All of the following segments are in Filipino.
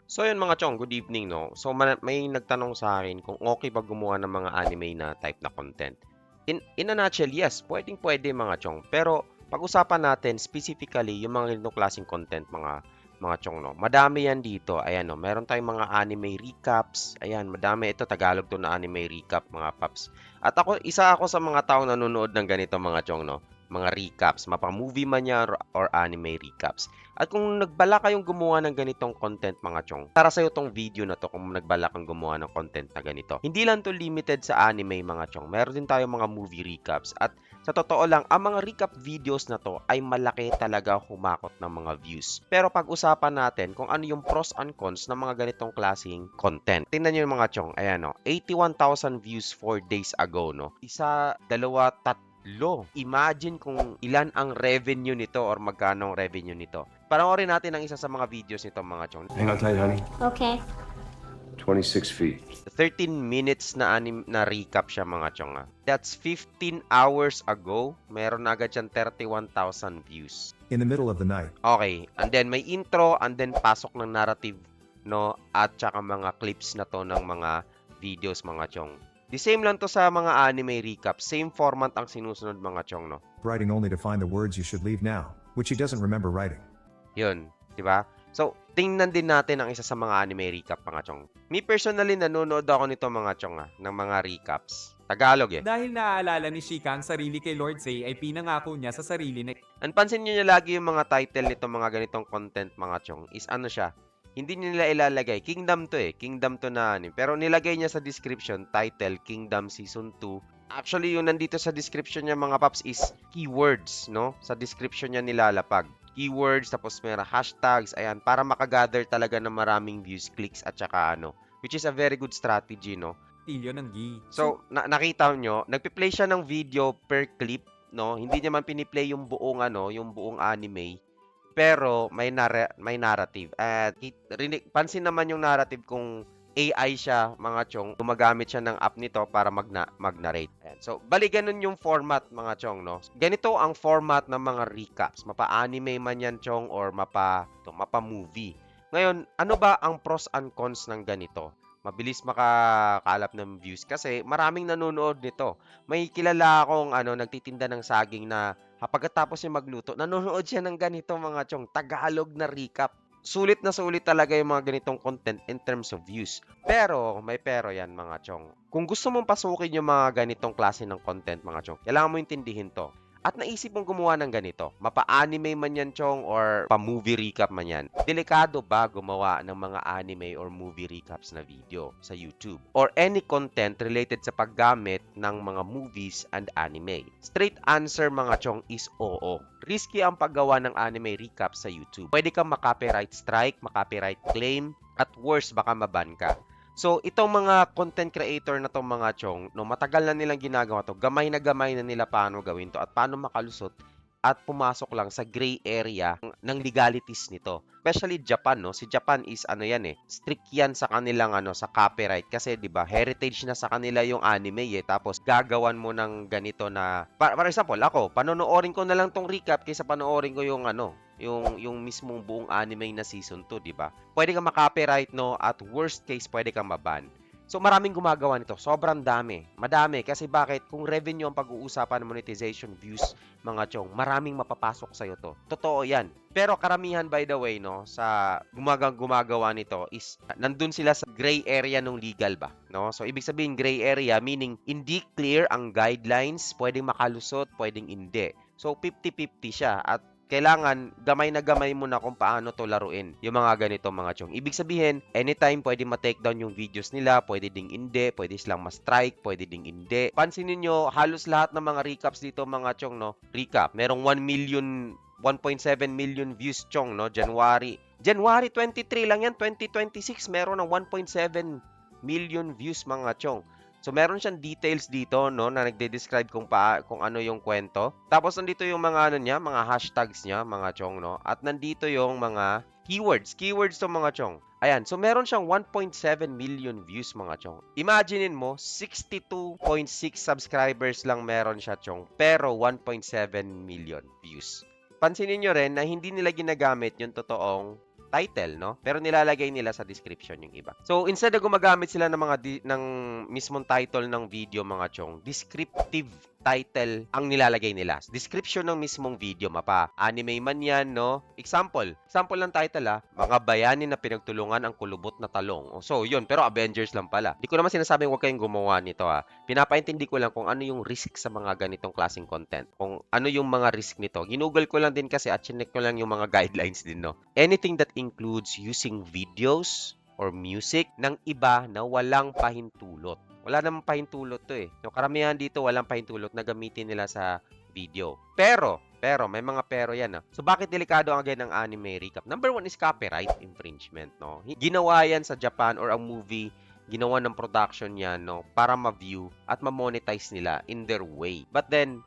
So yun mga chong, good evening no. So may nagtanong sa akin kung okay ba gumawa ng mga anime na type na content. In a nutshell, yes, pwedeng-pwede mga chong. Pero pag-usapan natin specifically yung mga ganitong klaseng content mga chong no. Madami yan dito. Ayan no, meron tayong mga anime recaps. Ayan, madami ito Tagalog to na anime recap mga paps. At isa ako sa mga taong nanonood ng ganito mga chong no. Mga recaps, mapa-movie man yan or anime recaps. At kung nagbala kayong gumawa ng ganitong content mga chong, para sa'yo tong video na to kung nagbala kang gumawa ng content na ganito. Hindi lang to limited sa anime mga chong. Meron din tayong mga movie recaps. At sa totoo lang, ang mga recap videos na to ay malaki talaga humakot ng mga views. Pero pag-usapan natin kung ano yung pros and cons ng mga ganitong klaseng content. Tingnan nyo yung mga chong. Ayan no, 81,000 views 4 days ago no. Isa, dalawa, tatlo. Imagine kung ilan ang revenue nito or magkano ang revenue nito. Panoorin natin ang isa sa mga videos nito mga chong. Hang on tight, honey. Okay. 26 feet. 13 minutes na recap siya mga chong. That's 15 hours ago. Meron na agad siyang 31,000 views. In the middle of the night. Okay, and then may intro and then pasok ng narrative no at saka mga clips na to ng mga videos mga chong. The same lang to sa mga anime recap. Same format ang sinusunod mga chong no. Writing only to find the words you should leave now, which he doesn't remember writing. Yun, di ba? So, tingnan din natin ang isa sa mga anime recap mga chong. Me personally, nanonood ako nito mga chong ng mga recaps. Tagalog eh. Dahil naaalala ni Shika ang sarili kay Lord Zay ay pinangako niya sa sarili na And pansin nyo nyo lagi yung mga title nito mga ganitong content mga chong is ano siya. Hindi nila ilalagay. Kingdom to eh. Kingdom to na anime. Pero nilagay niya sa description, title, Kingdom Season 2. Actually, yung nandito sa description niya mga paps is keywords, no? Sa description niya nilalapag. Keywords, tapos may hashtags, ayan, para makagather talaga ng maraming views, clicks, at saka ano. Which is a very good strategy, no? tilyo ng gi. So, nakita nyo, nagpi-play siya ng video per clip, no? Hindi niya man piniplay yung buong ano, yung buong anime. Pero may narrative. At pansin naman yung narrative kung AI siya, mga chong, gumagamit siya ng app nito para mag-narrate. Ayan. So, bali ganun yung format, mga chong, no? Ganito ang format ng mga recaps. Mapa-anime man yan, chong, or mapa-movie. Ngayon, ano ba ang pros and cons ng ganito? Mabilis makakalap ng views kasi maraming nanonood nito. May kilala akong nagtitinda ng saging na pagkatapos niya magluto, nanonood siya ng ganito mga chong, Tagalog na recap. Sulit na sulit talaga yung mga ganitong content in terms of views. Pero, may pero yan mga chong. Kung gusto mong pasukin yung mga ganitong klase ng content mga chong, kailangan mo intindihin to. At naisip mong gumawa ng ganito, mapa-anime man yan, chong, or pa-movie recap man yan, delikado ba gumawa ng mga anime or movie recaps na video sa YouTube? Or any content related sa paggamit ng mga movies and anime? Straight answer mga chong is oo. Risky ang paggawa ng anime recap sa YouTube. Pwede kang maka-copyright strike, maka-copyright claim, at worse, baka maban ka. So, itong mga content creator na tong mga chong, no, matagal na nilang ginagawa to, gamay na nila paano gawin to at paano makalusot at pumasok lang sa gray area ng legalities nito. Especially Japan, no? Si Japan is strict yan sa kanilang sa copyright kasi 'di ba, heritage na sa kanila yung anime tapos gagawan mo ng ganito na for example, ako, panonoorin ko na lang tong recap kaysa panoorin ko yung mismong buong anime na season 2, 'di ba? Pwede kang ma-copyright, no, at worst case pwede kang maban. So, maraming gumagawa nito. Sobrang dami. Madami. Kasi bakit? Kung revenue ang pag-uusapan ng monetization views, mga chong, maraming mapapasok sa'yo to. Totoo yan. Pero karamihan, by the way, no, sa gumagawa nito is nandun sila sa gray area ng legal ba? No? So, ibig sabihin, gray area, meaning hindi clear ang guidelines, pwedeng makalusot, pwedeng hindi. So, 50-50 siya. At kailangan gamay na gamay mo na kung paano to laruin yung mga ganito mga chong. Ibig sabihin, anytime pwede ma-take down yung videos nila, pwede ding hindi, pwede silang ma-strike, pwede ding hindi. Pansinin nyo, halos lahat ng mga recaps dito mga chong, no? Recap, merong 1.7 million views chong, no? January 23 lang yan, 2026, meron ng 1.7 million views mga chong. So, meron siyang details dito, no, na nagde-describe kung ano yung kwento. Tapos, nandito yung mga mga hashtags niya, mga chong, no. At nandito yung mga keywords. Keywords to mga chong. Ayan. So, meron siyang 1.7 million views, mga chong. Imaginein mo, 62.6 subscribers lang meron siya, chong. Pero, 1.7 million views. Pansinin nyo rin na hindi nila ginagamit yung totoong title, no? Pero nilalagay nila sa description yung iba. So, instead na gumagamit sila ng mga ng mismong title ng video, mga chong, descriptive title ang nilalagay nila. Description ng mismong video, mapa anime man yan, no? Example ng title, mga bayani na pinagtulungan ang kulubot na talong. So, yun, pero Avengers lang pala. Di ko naman sinasabing huwag kayong gumawa nito, Pinapaintindi ko lang kung ano yung risk sa mga ganitong klaseng content. Kung ano yung mga risk nito. Ginugol ko lang din kasi at chinek ko lang yung mga guidelines din, no? Anything that includes using videos or music ng iba na walang pahintulot. Wala namang pahintulot to So, karamihan dito walang pahintulot na gamitin nila sa video. Pero, may mga pero yan. So, bakit delikado ang again ng anime recap? Number one is copyright infringement, no? Ginawa yan sa Japan or ang movie, ginawa ng production yan, no? Para ma-view at ma-monetize nila in their way. But then,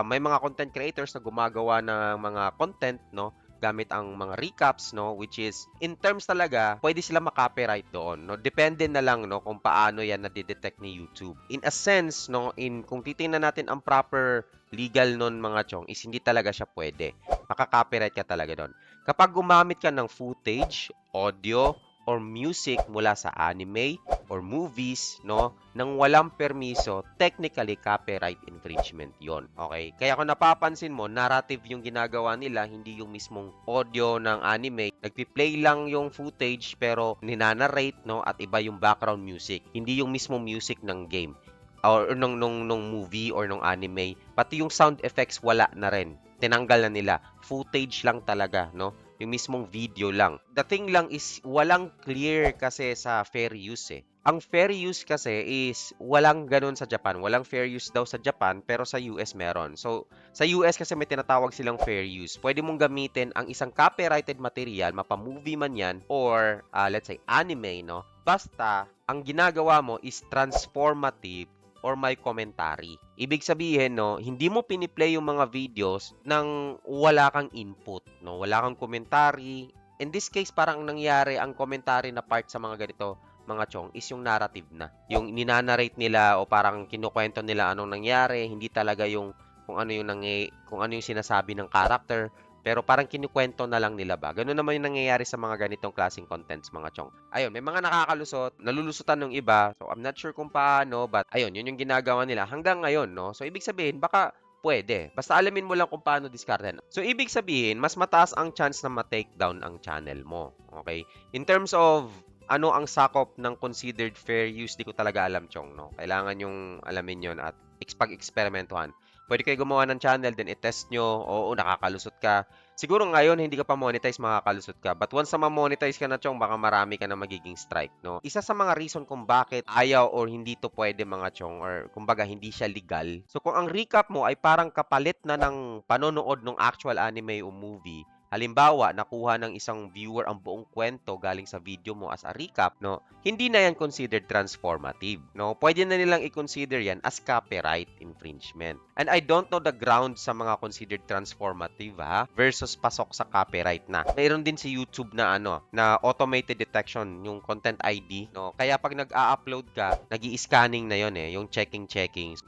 may mga content creators na gumagawa ng mga content, no? Gamit ang mga recaps, no, which is in terms talaga pwede sila makopyright doon, no. Depende na lang, no, kung paano yan na-detect ni YouTube. In a sense, no, kung titingnan natin ang proper legal nun, mga chong, is hindi talaga siya pwede. Makaka-copyright ka talaga doon. Kapag gumamit ka ng footage, audio, or music mula sa anime or movies, no, nang walang permiso, technically copyright infringement yon. Okay? Kaya kung napapansin mo, narrative yung ginagawa nila, hindi yung mismong audio ng anime. Nagpi-play lang yung footage pero ninanarrate, no, at iba yung background music. Hindi yung mismong music ng game or nung movie or nung anime. Pati yung sound effects wala na rin. Tinanggal na nila. Footage lang talaga, no? Yung mismong video lang. The thing lang is, walang clear kasi sa fair use Ang fair use kasi is, walang ganun sa Japan. Walang fair use daw sa Japan, pero sa US meron. So, sa US kasi may tinatawag silang fair use. Pwede mong gamitin ang isang copyrighted material, mapa-movie man yan, or, let's say, anime, no? Basta, ang ginagawa mo is transformative or may commentary. Ibig sabihin, no, hindi mo piniplay yung mga videos nang wala kang input, no? Wala kang commentary. In this case, parang nangyari ang commentary na part sa mga ganito, mga chong, is yung narrative na. Yung ninanarrate nila o parang kinukwento nila anong nangyari, hindi talaga yung kung ano yung sinasabi ng character, pero parang kinukwento na lang nila ba. Ganun naman yung nangyayari sa mga ganitong klaseng contents, mga chong. Ayun, may mga nakakalusot, nalulusutan ng iba. So, I'm not sure kung paano, but ayun, yun yung ginagawa nila hanggang ngayon, no? So, ibig sabihin, baka pwede. Basta alamin mo lang kung paano discarden. So, ibig sabihin, mas mataas ang chance na ma-take down ang channel mo. Okay? In terms of ano ang sakop ng considered fair use, di ko talaga alam, chong, no? Kailangan yung alamin yon at pag-eksperimentuhan. Pwede kayo gumawa ng channel, then i-test nyo, oo, nakakalusot ka. Siguro ngayon, hindi ka pa monetize, makakalusot ka. But once na ma-monetize ka na, chong, baka marami ka na magiging strike, no? Isa sa mga reason kung bakit ayaw or hindi to pwede, mga chong, or kumbaga hindi siya legal. So, kung ang recap mo ay parang kapalit na ng panonood ng actual anime o movie, halimbawa, nakuha ng isang viewer ang buong kwento galing sa video mo as a recap, no? Hindi na yan considered transformative, no? Pwede na nilang i-consider yan as copyright infringement. And I don't know the grounds sa mga considered transformative, versus pasok sa copyright na. Mayroon din si YouTube na na automated detection, yung content ID, no? Kaya pag nag-a-upload ka, nag-i-scanning na yon yung checking,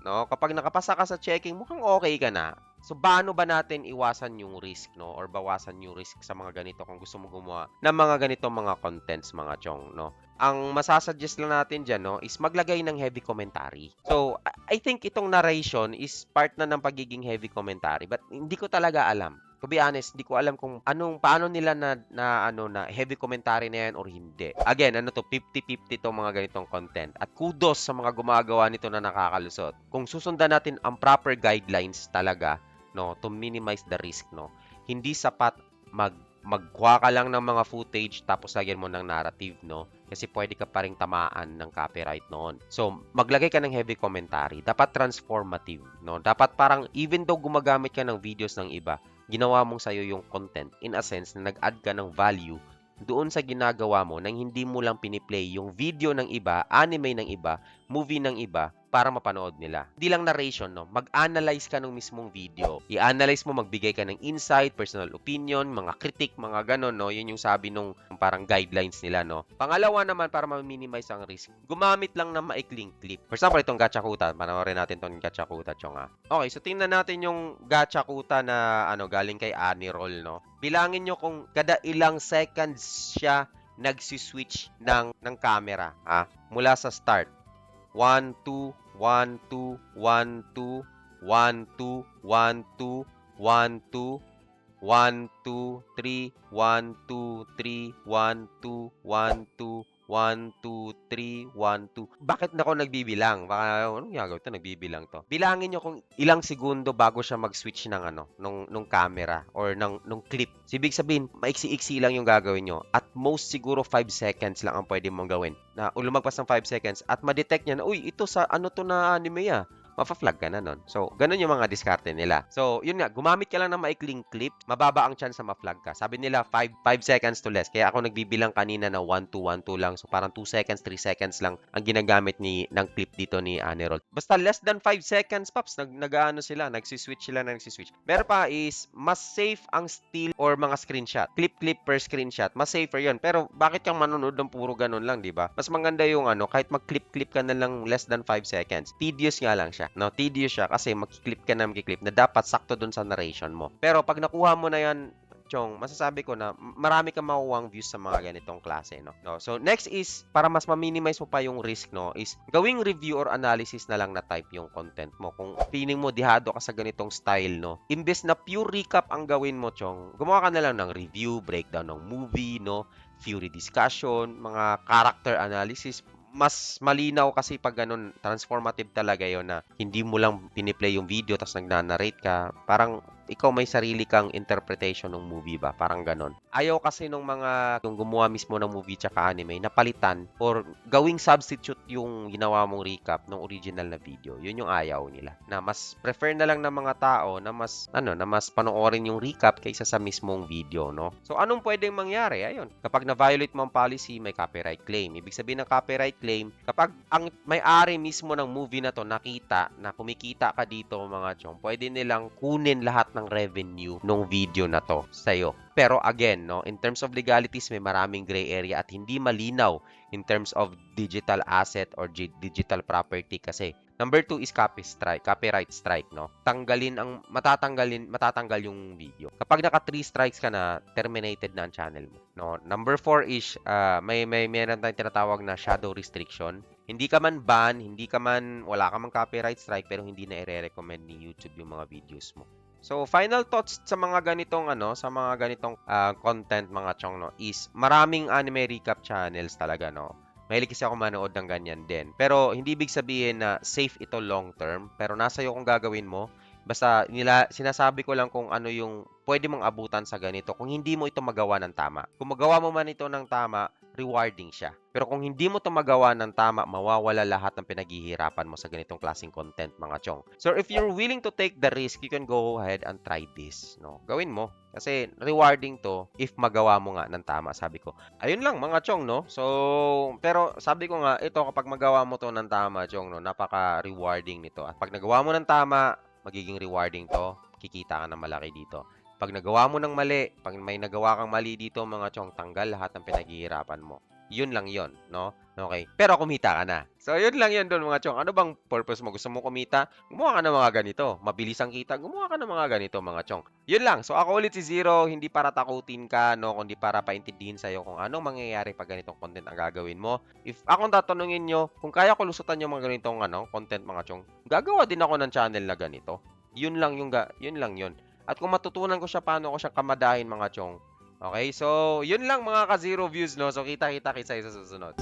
no? Kapag nakapasa ka sa checking, mukhang okay ka na. So, paano ba natin iwasan yung risk, no? Or bawasan yung risk sa mga ganito kung gusto mo gumawa ng mga ganitong mga contents, mga chong, no? Ang masasuggest lang natin dyan, no, is maglagay ng heavy commentary. So, I think itong narration is part na ng pagiging heavy commentary. But hindi ko talaga alam. To be honest, hindi ko alam kung paano nila na heavy commentary na yan or hindi. Again, 50-50 tong mga ganitong content. At kudos sa mga gumagawa nito na nakakalusot. Kung susundan natin ang proper guidelines talaga, no, to minimize the risk, no. Hindi sapat magkuha ka lang ng mga footage tapos lagyan mo ng narrative, no, kasi pwede ka pa ring tamaan ng copyright noon. So, maglagay ka ng heavy commentary. Dapat transformative, no. Dapat parang even though gumagamit ka ng videos ng iba, ginawa mong sayo yung content in a sense na nag-add ka ng value doon sa ginagawa mo nang hindi mo lang piniplay yung video ng iba, anime ng iba, movie ng iba, para mapanood nila. Hindi lang narration, no? Mag-analyze ka ng mismong video. I-analyze mo, magbigay ka ng insight, personal opinion, mga critic, mga ganon, no? Yun yung sabi nung parang guidelines nila, no? Pangalawa naman, para ma-minimize ang risk, gumamit lang ng maikling clip. For example, itong Gachakuta. Panoorin natin itong Gachakuta, Chong, Okay, so tingnan natin yung Gachakuta na galing kay Anirol, no? Bilangin nyo kung kada ilang seconds siya nagsiswitch ng camera, mula sa start. 1, 2, 1, 2, 1, 2, 1, 2, 1, 2, 1, 2, 1, 2, 3, 1, 2, 3, 1, 2, 1, 2, 1, 2, 3, 1, 2. Bakit na ako nagbibilang? Baka, anong gagawin ito? Nagbibilang to. Bilangin nyo kung ilang segundo bago siya mag-switch ng nung camera or nung clip. So, ibig sabihin, maiksi-iksi lang yung gagawin nyo. At most siguro 5 seconds lang ang pwede mong gawin. Na lumagpas ng 5 seconds at ma-detect niya na, uy, ito sa to na anime mapa-flag ka na nun. So, ganun yung mga diskarte nila. So, yun nga, gumamit ka lang ng maikling clip, mababa ang chance na ma-flag ka. Sabi nila, 5 seconds to less. Kaya ako nagbibilang kanina na 1, 2, 1, 2 lang. So, parang 2 seconds, 3 seconds lang ang ginagamit ng clip dito ni Anirol. Basta less than 5 seconds, Paps, nagsiswitch sila. Meron pa is, mas safe ang still or mga screenshot. Clip per screenshot. Mas safer yun. Pero, bakit kang manonood ng puro ganun lang, di ba? Mas maganda yung kahit mag-clip ka na lang less than 5 seconds. Tedious nga lang siya. No, tedious siya kasi magki-clip ka na dapat sakto dun sa narration mo. Pero pag nakuha mo na yan, Chong, masasabi ko na marami kang makukuhang views sa mga ganitong klase, no? So, next is, para mas ma-minimize mo pa yung risk, no, is gawing review or analysis na lang na type yung content mo. Kung feeling mo dihado ka sa ganitong style, no, imbes na pure recap ang gawin mo, Chong, gumawa ka na lang ng review, breakdown ng movie, no, theory discussion, mga character analysis. Mas malinaw kasi pag ganun, transformative talaga yon na hindi mo lang piniplay yung video tapos nagnanarrate ka. Parang ikaw may sarili kang interpretation ng movie ba? Parang ganon. Ayaw kasi nung mga kung gumawa mismo ng movie tsaka anime, napalitan or gawing substitute yung ginawa mong recap ng original na video. Yun yung ayaw nila. Na mas prefer na lang ng mga tao na mas panoorin yung recap kaysa sa mismong video, no? So, anong pwedeng mangyari? Ayun. Kapag na-violate mo ang policy, may copyright claim. Ibig sabihin ng copyright claim, kapag ang may-ari mismo ng movie na to nakita na kumikita ka dito mga chong, pwede nilang kunin lahat ng revenue ng video na to sa'yo. Pero again, no, in terms of legalities, may maraming gray area at hindi malinaw in terms of digital asset or digital property kasi. Number 2 is copyright strike, no? Matatanggal yung video. Kapag naka 3 strikes ka na, terminated na ang channel mo, no? Number 4 is meron tayong tinatawag na shadow restriction. Hindi ka man ban, wala ka man copyright strike, pero hindi na i-recommend ni YouTube yung mga videos mo. So, final thoughts sa mga ganitong content mga chong, no, is maraming anime recap channels talaga, no. Mahilig kasi ako manood ng ganyan din. Pero hindi ibig sabihin na safe ito long term, pero nasa iyo kung gagawin mo. Basta sinasabi ko lang kung ano yung pwede mong abutan sa ganito kung hindi mo ito magawa ng tama. Kung magawa mo man ito ng tama, rewarding siya. Pero kung hindi mo ito magawa ng tama, mawawala lahat ng pinaghihirapan mo sa ganitong klaseng content, mga chong. So, if you're willing to take the risk, you can go ahead and try this, no? Gawin mo. Kasi rewarding to if magawa mo nga ng tama, sabi ko. Ayun lang, mga chong, no? So, pero sabi ko nga, ito kapag magawa mo to ng tama, chong, no, napaka-rewarding nito. At pag nagawa mo ng tama, magiging rewarding to. Kikita ka ng malaki dito. Pag nagawa mo ng mali, pag may nagawa kang mali dito, mga chong, tanggal lahat ng pinaghihirapan mo. Yun lang yun, no? Okay. Pero kumita ka na. So, yun lang yun doon, mga chong. Ano bang purpose mo? Gusto mo kumita? Gumawa ka ng mga ganito. Mabilis ang kita. Gumawa ka ng mga ganito, mga chong. Yun lang. So, ako ulit si Zero. Hindi para takutin ka, no? Kundi para paintindihin sa'yo kung anong mangyayari pag ganitong content ang gagawin mo. If akong tatanungin nyo, kung kaya ko lusutan yung mga ganitong content, mga chong, gagawa din ako ng channel na ganito. Yun lang yun. At kung matutunan ko siya paano ko siya kamadahin, mga chong. Okay? So, yun lang mga ka-zero views, no? So, kita-kita sa susunod.